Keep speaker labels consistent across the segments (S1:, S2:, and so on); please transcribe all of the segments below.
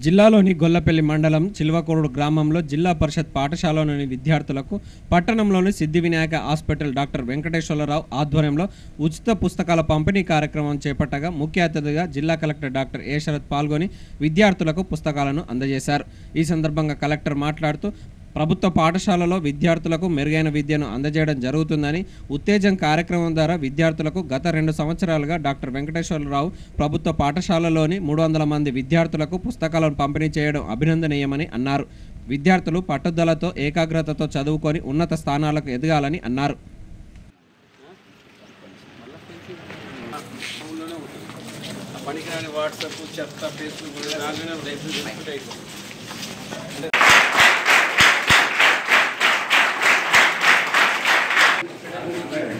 S1: జిల్లాలోని గొల్లపల్లి మండలం చిల్వకోడు గ్రామంలో జిల్లా పరిషత్ పాఠశాలలోని విద్యార్థులకు పట్టణంలోని సిద్ధివినాయక హాస్పిటల్ డాక్టర్ వెంకటేశ్వరరావు ఆధ్వర్యంలో ఉచిత పుస్తకాల పంపిణీ కార్యక్రమం చేపట్టగా ముఖ్య అతిథిగా జిల్లా కలెక్టర్ డాక్టర్ ఏ శరత్ పాల్గొని విద్యార్థులకు పుస్తకాలను అందజేశారు। ఈ సందర్భంగా కలెక్టర్ మాట్లాడుతూ ప్రభుత్వ పాఠశాలలో విద్యార్థులకు మెరుగైన విద్యను అందజేయడం జరుగుతుందని, ఉత్తేజం కార్యక్రమం ద్వారా విద్యార్థులకు గత 2 సంవత్సరాలుగా డాక్టర్ వెంకటేశ్వరరావు ప్రభుత్వ పాఠశాలలోని 300 మంది విద్యార్థులకు పుస్తకాలను పంపిణీ చేయడం అభినందనీయమని అన్నారు। విద్యార్థులు పట్టుదలతో ఏకాగ్రతతో చదువుకొని ఉన్నత స్థానాలకు ఎదగాలని అన్నారు।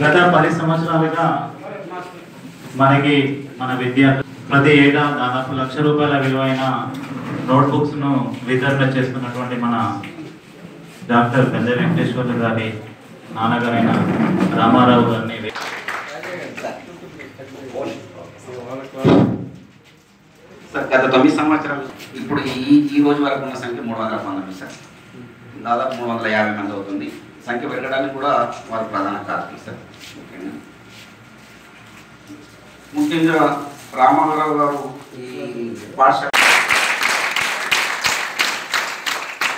S2: గత 10 సంవత్సరాలుగా మనకి మన విద్యార్థులు ప్రతి ఏటా దాదాపు ₹1,00,000 విలువైన నోట్బుక్స్ ను వితరణ చేస్తున్నటువంటి మన డాక్టర్ పెద్ద వెంకటేశ్వర గారి నాన్నగారైన రామారావు గారిని
S3: గత 9 సంవత్సరాలు ఇప్పుడు ఈ రోజు వరకు ఉన్న సంఖ్య 300 మంది సార్, దాదాపు 350 మంది అవుతుంది। సంఖ్య పెరగడానికి కూడా వారు ప్రధాన కారణం సార్। ముఖ్యంగా రామారావు గారు ఈ పాఠశాల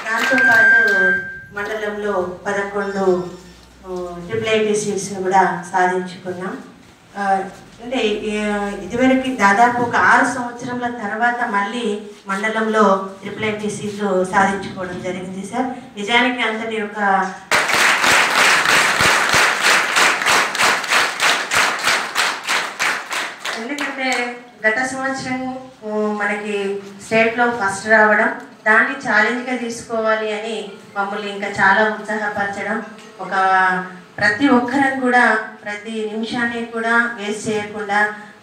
S4: దాంతో పాటు మండలంలో 11 ట్రిపుల్ కూడా సాధించుకున్నాం। అంటే ఇదివరకు దాదాపు ఒక 6 సంవత్సరాల తర్వాత మళ్ళీ మండలంలో ట్రిపుల్ ఐటీసీలు సాధించుకోవడం జరిగింది సార్। నిజానికి అంతటి ఒక ఎందుకంటే గత సంవత్సరం మనకి స్టేట్లో ఫస్ట్ రావడం, దాన్ని ఛాలెంజ్గా తీసుకోవాలి అని మమ్మల్ని ఇంకా చాలా ఉత్సాహపరచడం, ఒక ప్రతి ఒక్కరం కూడా ప్రతి నిమిషాన్ని కూడా వేస్ట్ చేయకుండా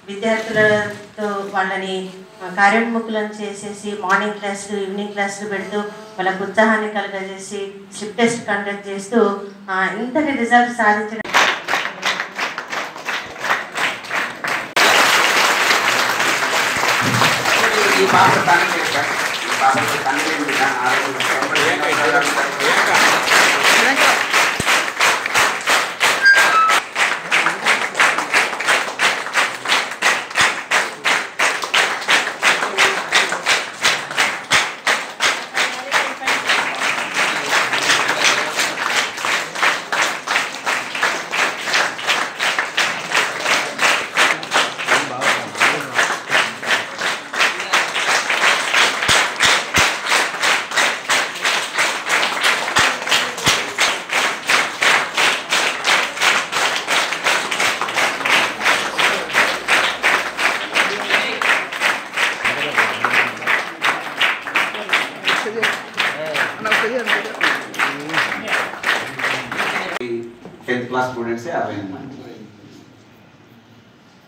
S4: విద్యార్థులతో వాళ్ళని కార్యోన్ముఖులను చేసేసి మార్నింగ్ క్లాసులు ఈవినింగ్ క్లాసులు పెడుతూ వాళ్ళకు ఉత్సాహాన్ని కలుగజేసి స్లిప్ టెస్ట్ కండక్ట్ చేస్తూ ఇంతటి రిజల్ట్ సాధించడం
S3: ఈ పాప తండ్రి ఈ పాపకు తండ్రి క్లాస్ స్టూడెంట్స్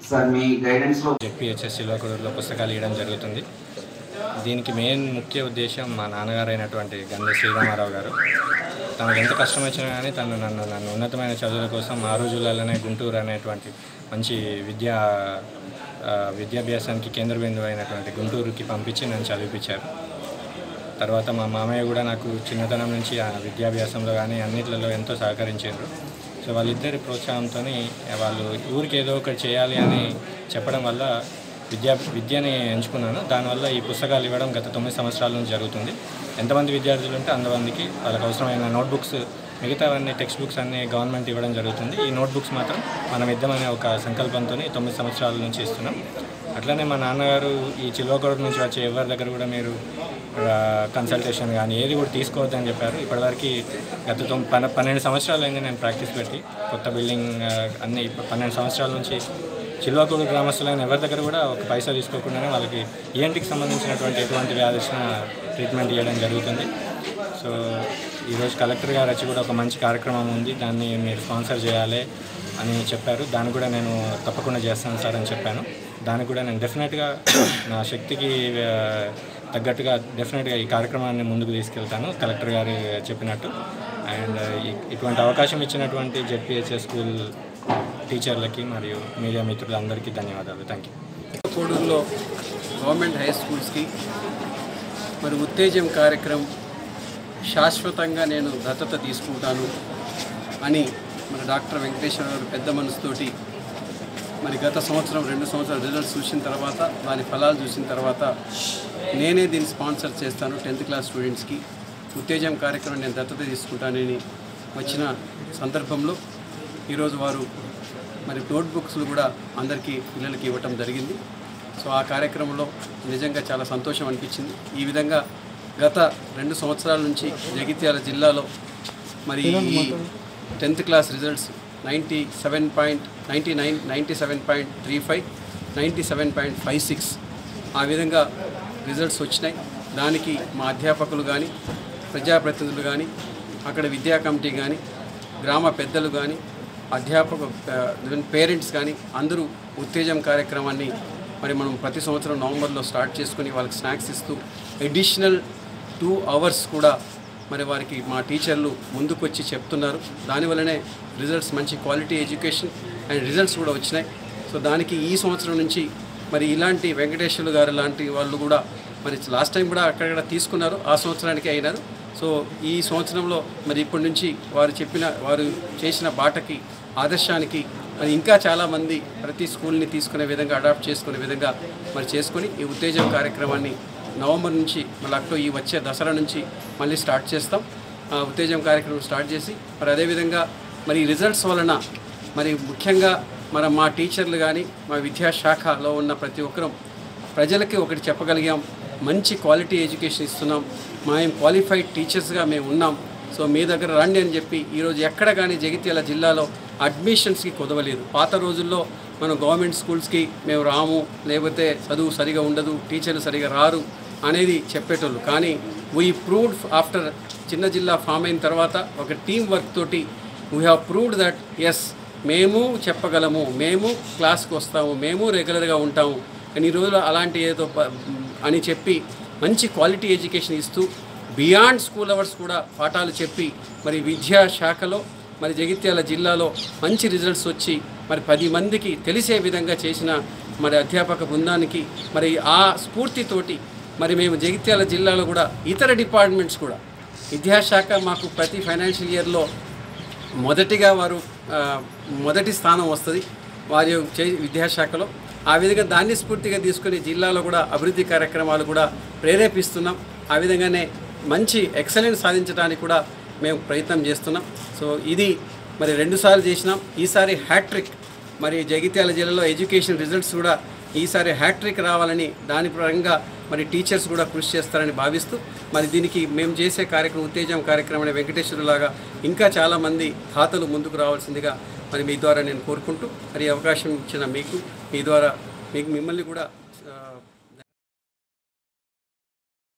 S3: సార్ మీ గైడెన్స్లో
S5: జెడ్పీహెచ్ఎస్ చిల్వకోడులో పుస్తకాలు ఇవ్వడం జరుగుతుంది। దీనికి మెయిన్ ముఖ్య ఉద్దేశం మా నాన్నగారు అయినటువంటి గంధ శ్రీరామారావు గారు తనకు ఎంత కష్టం వచ్చినా కానీ నన్ను ఉన్నతమైన చదువుల కోసం ఆ రోజులలోనే గుంటూరు అనేటువంటి మంచి విద్యాభ్యాసానికి కేంద్ర బిందువు అయినటువంటి గుంటూరుకి పంపించి నన్ను చదివించారు। తర్వాత మా మామయ్య కూడా నాకు చిన్నతనం నుంచి ఆ విద్యాభ్యాసంలో కానీ అన్నిట్లలో ఎంతో సహకరించారు। సో వాళ్ళిద్దరి ప్రోత్సాహంతో వాళ్ళు ఊరికి ఏదో ఒకటి చేయాలి అని చెప్పడం వల్ల విద్యని ఎంచుకున్నాను। దానివల్ల ఈ పుస్తకాలు ఇవ్వడం గత 9 సంవత్సరాల నుంచి జరుగుతుంది। ఎంతమంది విద్యార్థులు ఉంటే అంతమందికి వాళ్ళకి అవసరమైన నోట్బుక్స్, మిగతావన్నీ టెక్స్ట్ బుక్స్ అన్నీ గవర్నమెంట్ ఇవ్వడం జరుగుతుంది। ఈ నోట్బుక్స్ మాత్రం మనం ఇద్దామనే ఒక సంకల్పంతో 9 సంవత్సరాల నుంచి ఇస్తున్నాం। అట్లనే మా నాన్నగారు ఈ చిల్వకోడు నుంచి వచ్చే ఎవరి దగ్గర కూడా మీరు కన్సల్టేషన్ కానీ ఏది కూడా తీసుకోవద్దని చెప్పారు। ఇప్పటివరకు గత 12 సంవత్సరాలు అయింది నేను ప్రాక్టీస్ పెట్టి, కొత్త బిల్డింగ్ అన్నీ 12 సంవత్సరాల నుంచి చిల్వకోడు గ్రామస్తులైన ఎవరి దగ్గర కూడా ఒక పైసా తీసుకోకుండానే వాళ్ళకి ఈఎన్టీకి సంబంధించినటువంటి ఎటువంటి వ్యాధి వచ్చినా ట్రీట్మెంట్ ఇవ్వడం జరుగుతుంది। సో ఈరోజు కలెక్టర్ గారు వచ్చి కూడా ఒక మంచి కార్యక్రమం ఉంది, దాన్ని మీరు స్పాన్సర్ చేయాలి అని చెప్పారు। దాన్ని కూడా నేను తప్పకుండా చేస్తాను సార్ అని చెప్పాను। దానికి కూడా నేను డెఫినెట్గా నా శక్తికి తగ్గట్టుగా డెఫినెట్గా ఈ కార్యక్రమాన్ని ముందుకు తీసుకెళ్తాను కలెక్టర్ గారు చెప్పినట్టు। అండ్ ఇటువంటి అవకాశం ఇచ్చినటువంటి జెడ్పీహెచ్ఎస్ స్కూల్ టీచర్లకి మరియు మీడియా మిత్రులందరికీ ధన్యవాదాలు। Thank you.
S6: కోడూరులో గవర్నమెంట్ హై స్కూల్స్కి మరి ఉత్తేజం కార్యక్రమం శాశ్వతంగా నేను దత్తత తీసుకుంటాను అని మరి డాక్టర్ వెంకటేశ్వర గారు పెద్ద మనసుతోటి మరి గత సంవత్సరం 2 సంవత్సరాల రిజల్ట్స్ చూసిన తర్వాత దాని ఫలాలు చూసిన తర్వాత నేనే దీన్ని స్పాన్సర్ చేస్తాను 10th క్లాస్ స్టూడెంట్స్కి ఉత్తేజం కార్యక్రమం నేను దత్తత తీసుకుంటానని వచ్చిన సందర్భంలో ఈరోజు వారు మరి నోట్బుక్స్లు కూడా అందరికీ పిల్లలకి ఇవ్వటం జరిగింది. సో ఆ కార్యక్రమంలో నిజంగా చాలా సంతోషం అనిపించింది. ఈ విధంగా గత 2 సంవత్సరాల నుంచి జగిత్యాల జిల్లాలో మరి ఈ 10th క్లాస్ రిజల్ట్స్ 97.99, 97.35, 97.56 ఆ విధంగా రిజల్ట్స్ వచ్చినాయి. దానికి మా అధ్యాపకులు కానీ, ప్రజాప్రతినిధులు కానీ, అక్కడ విద్యా కమిటీ కానీ, గ్రామ పెద్దలు కానీ, పేరెంట్స్ కానీ అందరూ ఉత్తేజం కార్యక్రమాన్ని మరి మనం ప్రతి సంవత్సరం నవంబర్లో స్టార్ట్ చేసుకుని వాళ్ళకి స్నాక్స్ ఇస్తూ అడిషనల్ 2 hours కూడా మరి వారికి మా టీచర్లు ముందుకు వచ్చి చెప్తున్నారు. దానివల్లనే రిజల్ట్స్ మంచి క్వాలిటీ ఎడ్యుకేషన్ అండ్ రిజల్ట్స్ కూడా వచ్చినాయి. సో దానికి ఈ సంవత్సరం నుంచి మరి ఇలాంటి వెంకటేశ్వర్లు గారు లాంటి వాళ్ళు కూడా మరి లాస్ట్ టైం కూడా అక్కడక్కడ తీసుకున్నారు, ఆ సంవత్సరానికి అయినారు. సో ఈ సంవత్సరంలో మరి ఇప్పటి నుంచి వారు చేసిన బాటకి ఆదర్శానికి మరి ఇంకా చాలామంది ప్రతి స్కూల్ని తీసుకునే విధంగా అడాప్ట్ చేసుకునే విధంగా మరి చేసుకొని ఈ ఉత్తేజం కార్యక్రమాన్ని నవంబర్ నుంచి మళ్ళీ ఈ వచ్చే దసరా నుంచి మళ్ళీ స్టార్ట్ చేస్తాం. ఉత్తేజం కార్యక్రమం స్టార్ట్ చేసి మరి అదేవిధంగా మరి రిజల్ట్స్ వలన మరి ముఖ్యంగా మా టీచర్లు కానీ మా విద్యాశాఖలో ఉన్న ప్రతి ఒక్కరూ ప్రజలకి ఒకటి చెప్పగలిగాం, మంచి క్వాలిటీ ఎడ్యుకేషన్ ఇస్తున్నాం, మేము క్వాలిఫైడ్ టీచర్స్గా మేము ఉన్నాం. సో మీ దగ్గర రండి అని చెప్పి ఈరోజు ఎక్కడ కానీ జగిత్యాల జిల్లాలో అడ్మిషన్స్కి కుదవలేదు. పాత రోజుల్లో మనం గవర్నమెంట్ స్కూల్స్కి మేము రాము, లేకపోతే చదువు సరిగా ఉండదు, టీచర్లు సరిగా రారు అనేది చెప్పేటోళ్ళు. కానీ వీ ప్రూవ్డ్ ఆఫ్టర్ చిన్న జిల్లా ఫామ్ అయిన తర్వాత ఒక టీం వర్క్ తోటి we have proved that as మేము చెప్పగలము, మేము క్లాస్కి వస్తాము, మేము రెగ్యులర్గా ఉంటాము. కానీ ఈ రోజులో అలాంటి ఏదో అని చెప్పి మంచి క్వాలిటీ ఎడ్యుకేషన్ ఇస్తూ బియాండ్ స్కూల్ అవర్స్ కూడా పాఠాలు చెప్పి మరి విద్యాశాఖలో మరి జగిత్యాల జిల్లాలో మంచి రిజల్ట్స్ వచ్చి మరి 10 మందికి తెలిసే విధంగా చేసిన మరి అధ్యాపక బృందానికి మరి ఆ స్ఫూర్తితోటి మరి మేము జగిత్యాల జిల్లాలో కూడా ఇతర డిపార్ట్మెంట్స్ కూడా విద్యాశాఖ మాకు ప్రతి ఫైనాన్షియల్ ఇయర్లో మొదటిగా వారు మొదటి స్థానం వస్తుంది వారి విద్యాశాఖలో. ఆ విధంగా దాన్ని స్ఫూర్తిగా తీసుకుని జిల్లాలో కూడా అభివృద్ధి కార్యక్రమాలు కూడా ప్రేరేపిస్తున్నాం. ఆ విధంగానే మంచి ఎక్సలెన్స్ సాధించడానికి కూడా మేము ప్రయత్నం చేస్తున్నాం. సో ఇది మరి 2 సార్లు చేసినాం. ఈసారి హ్యాట్రిక్ మరి జగిత్యాల జిల్లాలో ఎడ్యుకేషన్ రిజల్ట్స్ కూడా ఈసారి హ్యాట్రిక్ రావాలని దాని పరంగా మరి టీచర్స్ కూడా కృషి చేస్తారని భావిస్తూ మరి దీనికి మేము చేసే కార్యక్రమం ఉత్తేజం కార్యక్రమం వెంకటేశ్వరులాగా ఇంకా చాలామంది ఖాతాలు ముందుకు రావాల్సిందిగా మరి మీ ద్వారా నేను కోరుకుంటూ మరి అవకాశం ఇచ్చిన మీకు మీ ద్వారా మిమ్మల్ని కూడా